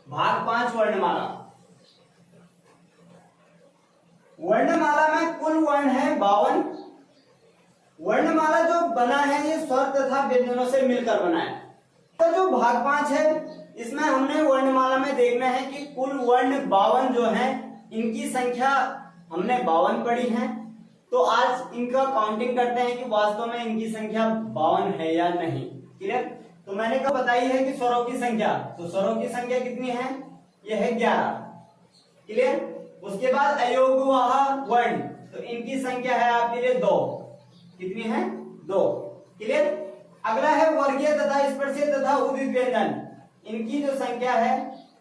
भाग 5 वर्णमाला। वर्णमाला में कुल वर्ण है 52। वर्णमाला जो बना है ये स्वर तथा व्यंजनों से मिलकर बना है। तो जो भाग 5 है इसमें हमने वर्णमाला में देखना है कि कुल वर्ण 52 जो है इनकी संख्या हमने 52 पढ़ी है। तो आज इनका काउंटिंग करते हैं कि वास्तव में इनकी संख्या 52 है या नहीं। क्लियर? तो मैंने कब बताई है कि स्वरों की संख्या, तो स्वरों की संख्या कितनी है? ये है 11। क्लियर? उसके बाद अयोगवाह वर्ण, तो इनकी संख्या है आपके लिए 2। कितनी है? 2। क्लियर? अगला है वर्गीय तथा स्पर्शीय तथा उदित व्यंजन, इनकी जो संख्या है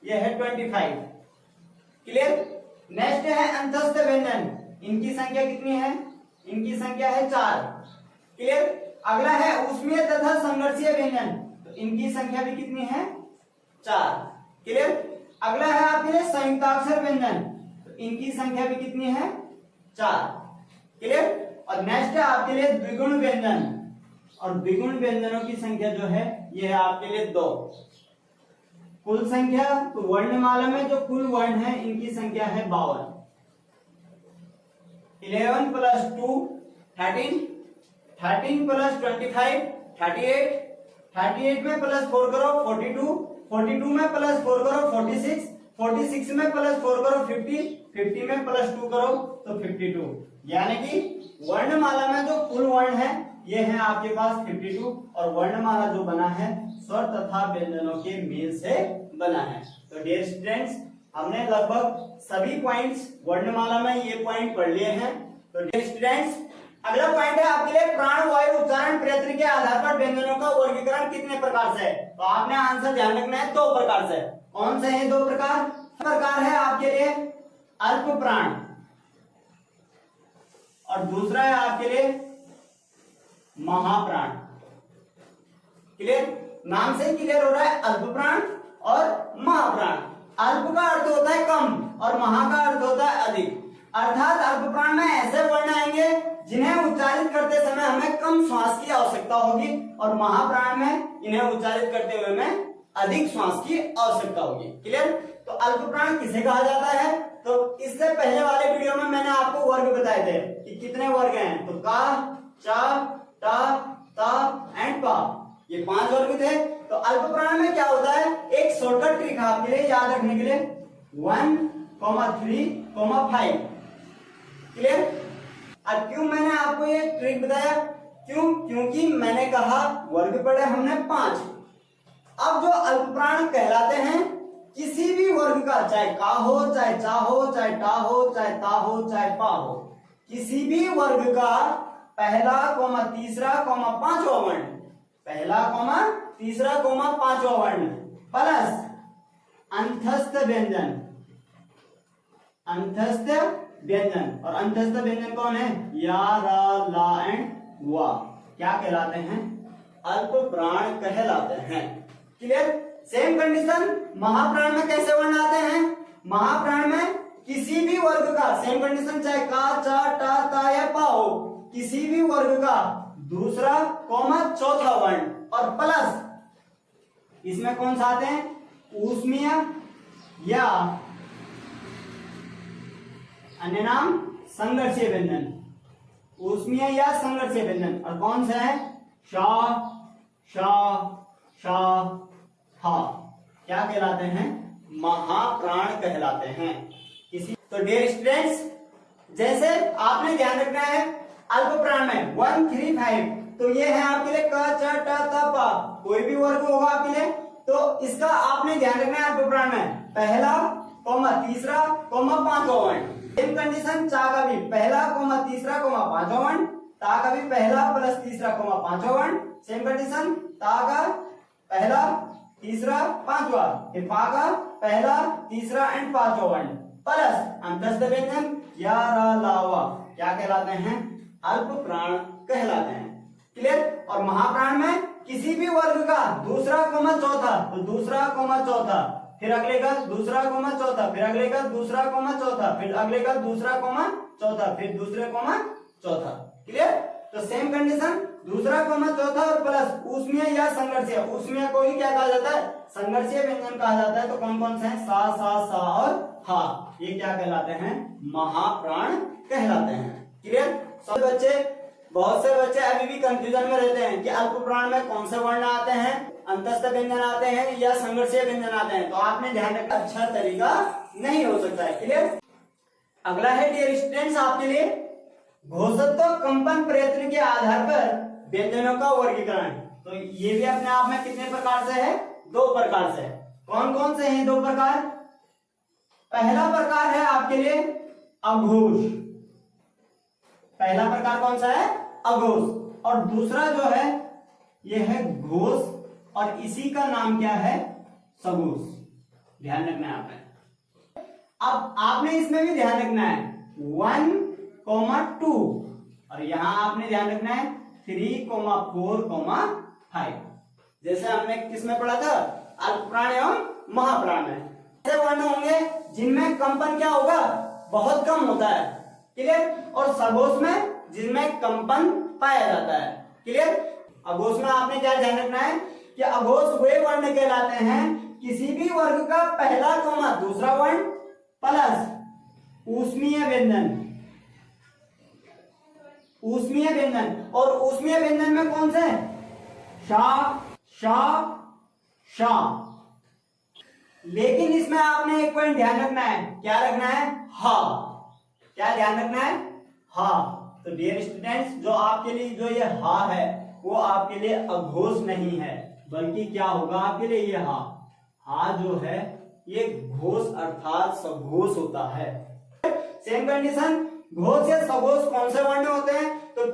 यह है 25। क्लियर? नेक्स्ट है अंतस्थ व्यंजन, इनकी संख्या कितनी है? इनकी संख्या है 4। क्लियर? अगला है ऊष्मीय तथा संघर्षीय व्यंजन, तो इनकी संख्या भी कितनी है? 4। क्लियर? अगला है आपके लिए संयुक्ताक्षर व्यंजन, तो इनकी संख्या भी कितनी है? 4। क्लियर? और नेक्स्ट है आपके लिए द्विगुण व्यंजन, और द्विगुण व्यंजनों की संख्या जो है यह है आपके लिए 2। कुल संख्या, तो वर्णमाला में जो कुल वर्ण है इनकी संख्या है 52। 11 प्लस 2 13, 13 प्लस 25 38, 38 में प्लस 4 करो 42, 42 में प्लस 4 करो 46, 46 में प्लस 4 करो 50, 50 में प्लस 2 करो तो 52। यानी कि वर्णमाला में जो कुल वर्ण है ये है आपके पास 52, और वर्णमाला जो बना है स्वर तथा व्यंजनों के मेल से बना है। तो डियर स्टूडेंट्स, हमने लगभग सभी पॉइंट्स वर्णमाला में ये पॉइंट पढ़ लिए हैं। तो डियर स्टूडेंट्स, अगला पॉइंट है आपके लिए प्राण वायु उच्चारण प्रयत्न के आधार पर व्यंजनों का वर्गीकरण कितने प्रकार से है। तो आपने आंसर ध्यान रखना है 2 प्रकार से। कौन से हैं 2 प्रकार? प्रकार है आपके लिए अल्प प्राण, और दूसरा है आपके लिए महाप्राण। क्लियर? नाम से क्लियर हो रहा है अल्प प्राण और महाप्राण। अल्प का अर्थ होता है कम और महा का अर्थ होता है अधिक। अर्थात अल्प प्राण में ऐसे वर्ण आएंगे जिन्हें उच्चारित करते समय हमें कम श्वास की आवश्यकता होगी, और महाप्राण में इन्हें उच्चारित करते हुए हमें अधिक श्वास की आवश्यकता होगी। क्लियर? तो अल्प प्राण किसे कहा जाता है? तो इससे पहले वाले वीडियो में मैंने आपको वर्ग बताए थे कि कितने वर्ग हैं। तो का, चा, टा, ता एंड पा, ये 5 वर्ग थे। तो अल्प प्राण में क्या होता है? एक शॉर्टकट ट्रिक आपके लिए याद रखने के लिए 1, 3, 5। क्लियर? अब क्यों मैंने आपको ये ट्रिक बताया? क्यों? क्योंकि मैंने कहा वर्ग पढ़े हमने 5। अब जो अल्प प्राण कहलाते हैं किसी भी वर्ग का, चाहे का हो, चाहे चा हो, चाहे टा हो, चाहे ता हो, चाहे पा हो, किसी भी वर्ग का पहला कोमा तीसरा कोमा पांचवा वर्ण, पहला कोमा तीसरा कोमा पांचवा वर्ण प्लस अंतस्थ व्यंजन। अंतस्थ व्यंजन, और अंतस्थ व्यंजन कौन है? या, रा, ला एंड वा, क्या कहलाते हैं? अल्प प्राण कहलाते हैं। क्लियर? सेम कंडीशन महाप्राण में कैसे वर्ण आते हैं? महाप्राण में किसी भी वर्ग का सेम कंडीशन, चाहे का, चा, टा, ता या पा हो, किसी भी वर्ग का दूसरा कोमा चौथा वर्ण, और प्लस इसमें कौन सा आते हैं? ऊष्मीय या अन्य नाम संघर्षीय व्यंजन। ऊष्मीय या संघर्षीय व्यंजन, और कौन सा है? शा, शा, शा, हा, क्या कहलाते हैं? महाप्राण कहलाते हैं। किसी तो डियर स्टूडेंट्स, जैसे आपने ध्यान रखना है अल्प प्राण में 1, 3, 5, तो ये है आपके लिए क, च, ट, त, पा, कोई भी वर्ग होगा आपके लिए, तो इसका आपने ध्यान रखना है अल्प प्राण में पहला कोमा तीसरा कोमा पांचवा वर्ण। सेम कंडीशन चा का भी पहला कोमा तीसरा कोमा पांचवा वर्ण, ता का भी पहला प्लस तीसरा कोमा पांचवा वर्ण। सेम कंडीशन ता का पहला तीसरा पांचवा, फिर पा का पहला तीसरा एंड पांचवा वर्ण प्लस अंतस्थ व्यंजन या, रा, ला, वा, क्या कहलाते हैं? अल्प प्राण कहलाते हैं। क्लियर? और महाप्राण में किसी भी वर्ग का दूसरा कोमा चौथा, तो दूसरा कोमा चौथा, फिर अगले का दूसरा कोमा चौथा, फिर अगले का दूसरा कोमा चौथा, फिर अगले का दूसरा कोमा चौथा, फिर दूसरे कोमा चौथा। क्लियर? तो सेम कंडीशन दूसरा कोमा चौथा और प्लस ऊष्मीय या संघर्षीय। ऊष्मीय को ही क्या कहा जाता है? संघर्षीय व्यंजन कहा जाता है। तो कौन कौन से हैं? सा, सा, सा और हा। ये क्या कहलाते हैं? महाप्राण कहलाते हैं। क्लियर? सब बच्चे, बहुत से बच्चे अभी भी कंफ्यूजन में रहते हैं कि अल्प प्राण में कौन से वर्ण आते हैं, अंतस्थ व्यंजन आते हैं या संघर्षीय व्यंजन आते हैं। तो आपने ध्यान रखना, अच्छा तरीका नहीं हो सकता है। क्लियर? अगला है डियर स्टूडेंट्स आपके लिए घोषत्व कंपन प्रयत्न के आधार पर व्यंजनों का वर्गीकरण। तो ये भी अपने आप में कितने प्रकार से है? 2 प्रकार से। कौन कौन से हैं 2 प्रकार? पहला प्रकार है आपके लिए अघोष। पहला प्रकार कौन सा है? अघोष। और दूसरा जो है ये है घोष, और इसी का नाम क्या है? सघोष। ध्यान रखना है आपने। अब आपने इसमें भी ध्यान रखना है 1,2 और यहां आपने ध्यान रखना है 3,4,5। जैसे हमने किसमें पढ़ा था? अल्पप्राण एवं महाप्राण में। ऐसे वर्ण होंगे जिनमें कंपन क्या होगा? बहुत कम होता है। क्लियर? और सघोष में जिनमें कंपन पाया जाता है। क्लियर? अघोष में आपने क्या ध्यान रखना है कि अघोष वे वर्ण कहलाते हैं किसी भी वर्ग का पहला कोमा दूसरा वर्ण प्लस ऊष्मीय व्यंजन। ऊष्मीय व्यंजन, और ऊष्मीय व्यंजन में कौन से? शा, शा, शा। लेकिन इसमें आपने एक पॉइंट ध्यान रखना है। क्या रखना है? हा। क्या ध्यान रखना है? हा। तो डियर स्टूडेंट्स, जो आपके लिए जो ये हा है वो आपके लिए अघोष नहीं है, बल्कि क्या होगा आपके लिए? ये हा। हा जो है ये घोष अर्थात सघोष होता है। सेम कंडीशन, घोष या सघोष कौन से वर्ण होते हैं? तो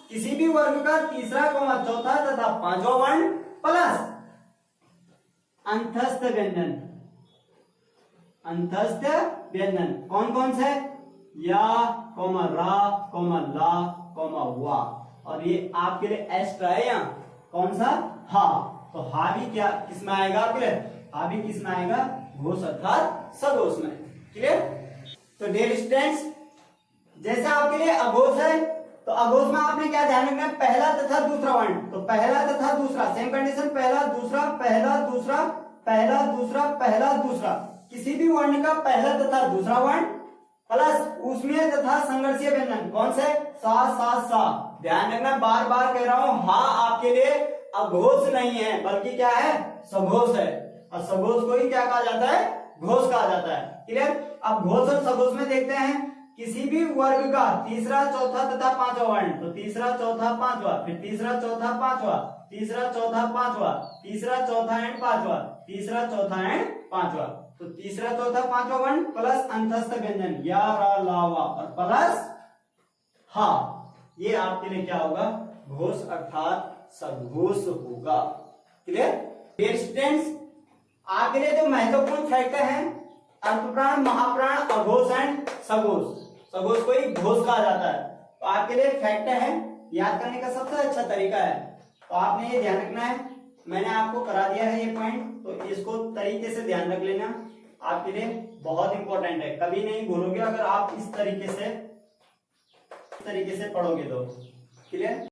किसी भी वर्ग का तीसरा कोमा चौथा तथा पांचवा वर्ण प्लस अंतस्थ व्यंजन। अंतस्थ व्यंजन कौन कौन से? या, कोमा रा, कोमा ला, कोमा वा। और ये आपके लिए एक्स्ट्रा है यहाँ कौन सा? हा। तो हा भी क्या किसमें आएगा आपके लिए? हा भी किसमें आएगा? घोष अर्थात सघोष में। क्लियर? तो डियर स्टूडेंट्स, जैसे आपके लिए अघोष है तो अघोष में आपने क्या ध्यान रखना है? पहला तथा दूसरा वर्ण। तो पहला तथा दूसरा, सेम कंडीशन, पहला दूसरा, पहला दूसरा, पहला दूसरा, पहला दूसरा। किसी भी वर्ण का पहला तथा दूसरा वर्ण प्लस ऊष्मीय तथा संघर्षीय व्यंजन। कौन से? सा, सा, सा। ध्यान रखना, बार बार कह रहा हूं, हा आपके लिए अघोष नहीं है बल्कि क्या है? सघोष है। और सघोष को ही क्या कहा जाता है? घोष कहा जाता है। क्लियर? अब घोष और सघोष में देखते हैं किसी भी वर्ग का तीसरा चौथा तथा पांचवा वर्ण। तो तीसरा चौथा पांचवा, फिर तीसरा चौथा पांचवा, तीसरा चौथा पांचवा, तीसरा चौथा एंड पांचवा, तीसरा चौथा एंड पांचवा। तो तीसरा चौथा पांचवा वर्ण प्लस अंतस्थ व्यंजन या, रा, ला, वा और प्लस हा। ये आपके लिए क्या होगा? घोष अर्थात सघोष होगा। क्लियर? डियर स्टूडेंट्स, आपके लिए जो महत्वपूर्ण फैक्टर है अल्पप्राण, महाप्राण, अघोष एंड सघोष। सघोष को ही घोष कहा जाता है। तो आपके लिए फैक्टर है, याद करने का सबसे अच्छा तरीका है। तो आपने ये ध्यान रखना है, मैंने आपको करा दिया है ये पॉइंट, तो इसको तरीके से ध्यान रख लेना, आपके लिए बहुत इंपॉर्टेंट है। कभी नहीं भूलोगे अगर आप इस तरीके से पढ़ोगे तो। क्लियर?